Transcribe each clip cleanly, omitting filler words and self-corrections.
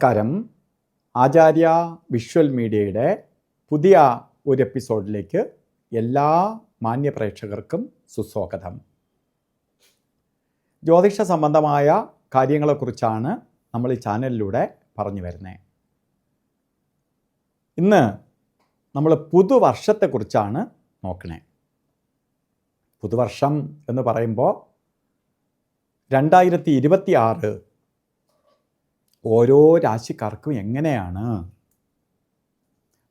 നമസ്കാരം. ആചാര്യ വിഷ്വൽ മീഡിയയുടെ പുതിയ ഒരു എപ്പിസോഡിലേക്ക് എല്ലാ മാന്യ പ്രേക്ഷകർക്കും സുസ്വാഗതം. ജ്യോതിഷ സംബന്ധമായ കാര്യങ്ങളെക്കുറിച്ചാണ് നമ്മൾ ഈ ചാനലിലൂടെ പറഞ്ഞു വരുന്നത്. ഇന്ന് നമ്മൾ പുതുവർഷത്തെക്കുറിച്ചാണ് നോക്കണേ. പുതുവർഷം എന്ന് പറയുമ്പോൾ 2026 ഓരോ രാശിക്കാർക്കും എങ്ങനെയാണ്?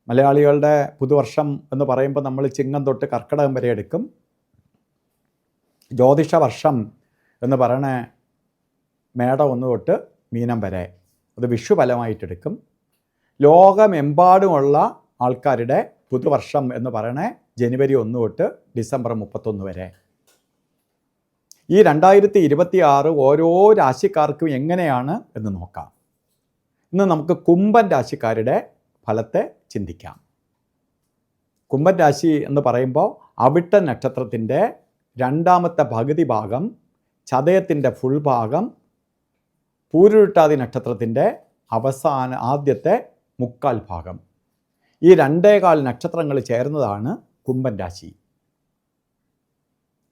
മലയാളികളുടെ പുതുവർഷം എന്ന് പറയുമ്പോൾ നമ്മൾ ചിങ്ങം തൊട്ട് കർക്കിടകം വരെ എടുക്കും. ജ്യോതിഷ വർഷം എന്ന് പറയണ മേടം 1 തൊട്ട് മീനം വരെ, അത് വിഷുഫലമായിട്ടെടുക്കും. ലോകമെമ്പാടുമുള്ള ആൾക്കാരുടെ പുതുവർഷം എന്ന് പറയണ ജനുവരി 1 തൊട്ട് ഡിസംബർ 31 വരെ. ഈ 2026 ഓരോ രാശിക്കാർക്കും എങ്ങനെയാണ് എന്ന് നോക്കാം. ഇന്ന് നമുക്ക് കുംഭൻ രാശിക്കാരുടെ ഫലത്തെ ചിന്തിക്കാം. കുംഭൻ രാശി എന്ന് പറയുമ്പോൾ അവിട്ട നക്ഷത്രത്തിൻ്റെ 2ാമത്തെ പകുതി ഭാഗം, ചതയത്തിൻ്റെ ഫുൾ ഭാഗം, പൂരുരുട്ടാതി നക്ഷത്രത്തിൻ്റെ ആദ്യത്തെ 3/4 ഭാഗം, ഈ 2.25 നക്ഷത്രങ്ങൾ ചേർന്നതാണ് കുംഭൻ രാശി.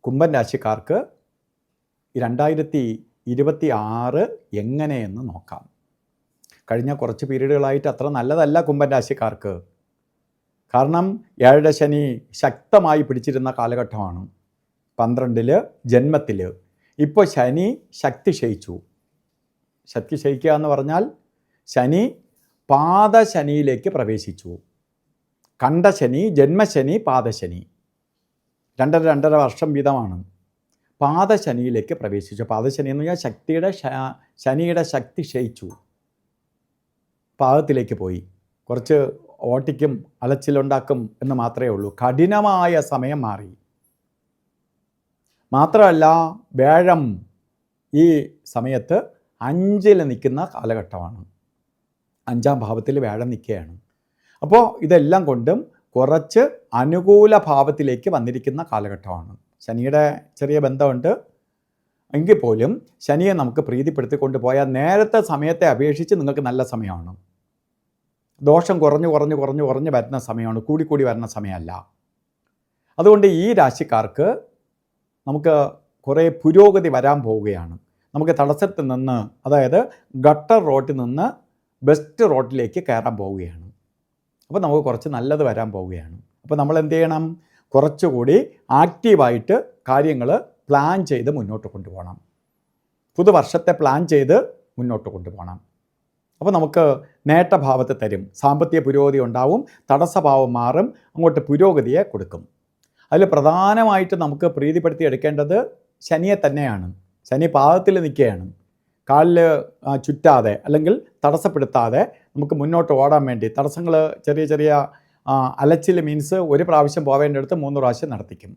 കുംഭൻ രാശിക്കാർക്ക് 2026 എങ്ങനെയെന്ന് നോക്കാം. കഴിഞ്ഞ കുറച്ച് പീരീഡുകളായിട്ട് അത്ര നല്ലതല്ല കുംഭൻ രാശിക്കാർക്ക്. കാരണം 7 ശനി ശക്തമായി പിടിച്ചിരുന്ന കാലഘട്ടമാണ്. 12 ജന്മത്തിൽ. ഇപ്പോൾ ശനി ശക്തി ക്ഷയിച്ചു. ശക്തി ക്ഷയിക്കുക എന്ന് പറഞ്ഞാൽ ശനി പാദശനിയിലേക്ക് പ്രവേശിച്ചു. കണ്ടശനി, ജന്മശനി, പാദശനി 2.5 വർഷം വീതമാണ്. പാദശനിയിലേക്ക് പ്രവേശിച്ചു. പാദശനി എന്ന് പറഞ്ഞാൽ ശനിയുടെ ശക്തി ക്ഷയിച്ചു, പാദത്തിലേക്ക് പോയി. കുറച്ച് ഓട്ടിക്കും അലച്ചിലുണ്ടാക്കും എന്ന് മാത്രമേ ഉള്ളൂ. കഠിനമായ സമയം മാറി. മാത്രമല്ല വ്യാഴം ഈ സമയത്ത് 5-ൽ നിൽക്കുന്ന കാലഘട്ടമാണ്. 5-ാം ഭാവത്തിൽ വ്യാഴം നിൽക്കുകയാണ്. അപ്പോൾ ഇതെല്ലാം കൊണ്ടും കുറച്ച് അനുകൂല ഭാവത്തിലേക്ക് വന്നിരിക്കുന്ന കാലഘട്ടമാണ്. ശനിയുടെ ചെറിയ ബന്ധമുണ്ട് എങ്കിൽ പോലും ശനിയെ നമുക്ക് പ്രീതിപ്പെടുത്തിക്കൊണ്ട് പോയാൽ നേരത്തെ സമയത്തെ അപേക്ഷിച്ച് നിങ്ങൾക്ക് നല്ല സമയമാണ്. ദോഷം കുറഞ്ഞ് വരുന്ന സമയമാണ്, കൂടി വരുന്ന സമയമല്ല. അതുകൊണ്ട് ഈ രാശിക്കാർക്ക് നമുക്ക് കുറേ പുരോഗതി വരാൻ പോവുകയാണ്. നമുക്ക് തടസ്സത്തിൽ നിന്ന്, അതായത് ഗട്ടർ റോട്ടിൽ നിന്ന് ബെസ്റ്റ് റോട്ടിലേക്ക് കയറാൻ പോവുകയാണ്. അപ്പോൾ നമുക്ക് കുറച്ച് നല്ലത് വരാൻ പോവുകയാണ്. അപ്പോൾ നമ്മൾ എന്ത് ചെയ്യണം? കുറച്ചുകൂടി ആക്റ്റീവായിട്ട് കാര്യങ്ങൾ പ്ലാൻ ചെയ്ത് മുന്നോട്ട് കൊണ്ടുപോകണം. പുതുവർഷത്തെ പ്ലാൻ ചെയ്ത് മുന്നോട്ട് കൊണ്ടുപോകണം. അപ്പോൾ നമുക്ക് നേട്ടഭാവത്തെ തരും. സാമ്പത്തിക പുരോഗതി ഉണ്ടാവും. തടസ്സഭാവം മാറും. അങ്ങോട്ട് പുരോഗതിയെ കൊടുക്കും. അതിൽ പ്രധാനമായിട്ട് നമുക്ക് പ്രീതിപ്പെടുത്തി എടുക്കേണ്ടത് ശനിയെ തന്നെയാണ്. ശനി പാദത്തിൽ നിൽക്കുകയാണ്. കാലിൽ ചുറ്റാതെ അല്ലെങ്കിൽ തടസ്സപ്പെടുത്താതെ നമുക്ക് മുന്നോട്ട് ഓടാൻ വേണ്ടി തടസ്സങ്ങൾ ചെറിയ അലച്ചിൽ മീൻസ് ഒരു പ്രാവശ്യം പോവേണ്ടടുത്ത് 3 പ്രാവശ്യം നടത്തിക്കും.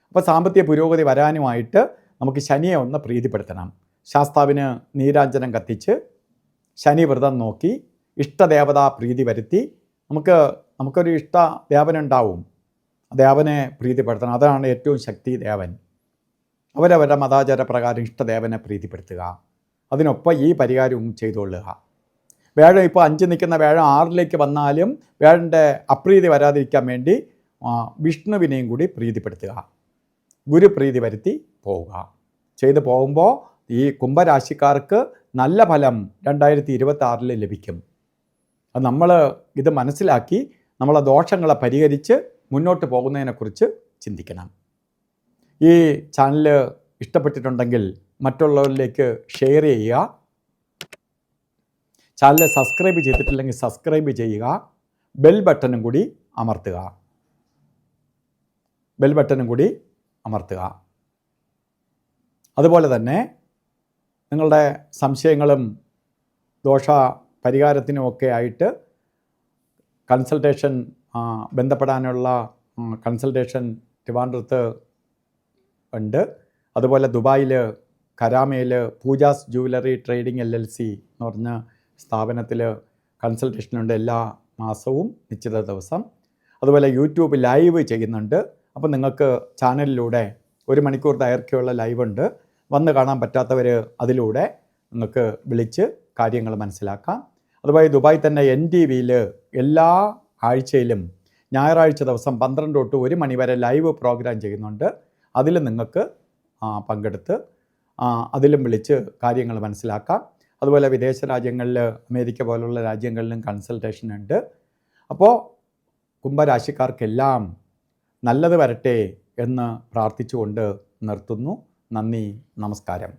അപ്പോൾ സാമ്പത്തിക പുരോഗതി വരാനുമായിട്ട് നമുക്ക് ശനിയെ ഒന്ന് പ്രീതിപ്പെടുത്തണം. ശാസ്താവിന് നീരാഞ്ജനം കത്തിച്ച് ശനി വ്രതം നോക്കി ഇഷ്ടദേവതാ പ്രീതി വരുത്തി നമുക്കൊരു ഇഷ്ട ദേവനുണ്ടാവും. ദേവനെ പ്രീതിപ്പെടുത്തണം. അതാണ് ഏറ്റവും ശക്തി ദേവൻ. അവരവരുടെ മതാചാര പ്രകാരം ഇഷ്ടദേവനെ പ്രീതിപ്പെടുത്തുക. അതിനൊപ്പം ഈ പരിഹാരവും ചെയ്തുകൊള്ളുക. വ്യാഴം ഇപ്പോൾ 5 നിൽക്കുന്ന വ്യാഴം 6-ലേക്ക് വന്നാലും വ്യാഴൻ്റെ അപ്രീതി വരാതിരിക്കാൻ വേണ്ടി വിഷ്ണുവിനെയും കൂടി പ്രീതിപ്പെടുത്തുക. ഗുരുപ്രീതി വരുത്തി പോവുക. ചെയ്തു പോകുമ്പോൾ ഈ കുംഭരാശിക്കാർക്ക് നല്ല ഫലം 2026 ലഭിക്കും. അത് നമ്മൾ ഇത് മനസ്സിലാക്കി നമ്മളെ ദോഷങ്ങളെ പരിഹരിച്ച് മുന്നോട്ട് പോകുന്നതിനെക്കുറിച്ച് ചിന്തിക്കണം. ഈ ചാനൽ ഇഷ്ടപ്പെട്ടിട്ടുണ്ടെങ്കിൽ മറ്റുള്ളവരിലേക്ക് ഷെയർ ചെയ്യുക. ചാനൽ സബ്സ്ക്രൈബ് ചെയ്തിട്ടില്ലെങ്കിൽ സബ്സ്ക്രൈബ് ചെയ്യുക. ബെൽ ബട്ടണും കൂടി അമർത്തുക. അതുപോലെ തന്നെ നിങ്ങളുടെ സംശയങ്ങളും ദോഷ പരിഹാരത്തിനുമൊക്കെ ആയിട്ട് ബന്ധപ്പെടാനുള്ള കൺസൾട്ടേഷൻ ട്രിവാൻഡ്രത്ത് ഉണ്ട്. അതുപോലെ ദുബായിൽ കരാമയിൽ പൂജാസ് ജുവലറി ട്രേഡിംഗ് LLC എന്ന് പറഞ്ഞ സ്ഥാപനത്തിൽ കൺസൾട്ടേഷനുണ്ട് എല്ലാ മാസവും നിശ്ചിത ദിവസം. അതുപോലെ യൂട്യൂബ് ലൈവ് ചെയ്യുന്നുണ്ട്. അപ്പോൾ നിങ്ങൾക്ക് ചാനലിലൂടെ 1 മണിക്കൂർ ദൈർഘ്യമുള്ള ലൈവുണ്ട്. വന്ന് കാണാൻ പറ്റാത്തവർ അതിലൂടെ നിങ്ങൾക്ക് വിളിച്ച് കാര്യങ്ങൾ മനസ്സിലാക്കാം. അതുപോലെ ദുബായ് തന്നെ NTV-യിൽ എല്ലാ ആഴ്ചയിലും ഞായറാഴ്ച ദിവസം 12 തൊട്ട് 1 മണി വരെ ലൈവ് പ്രോഗ്രാം ചെയ്യുന്നുണ്ട്. അതിൽ നിങ്ങൾക്ക് പങ്കെടുത്ത് അതിലും വിളിച്ച് കാര്യങ്ങൾ മനസ്സിലാക്കാം. അതുപോലെ വിദേശ രാജ്യങ്ങളിൽ അമേരിക്ക പോലുള്ള രാജ്യങ്ങളിലും കൺസൾട്ടേഷൻ ഉണ്ട്. അപ്പോൾ കുംഭരാശിക്കാർക്കെല്ലാം നല്ലത് വരട്ടെ എന്ന് പ്രാർത്ഥിച്ചുകൊണ്ട് നിർത്തുന്നു. നന്ദി, നമസ്കാരം.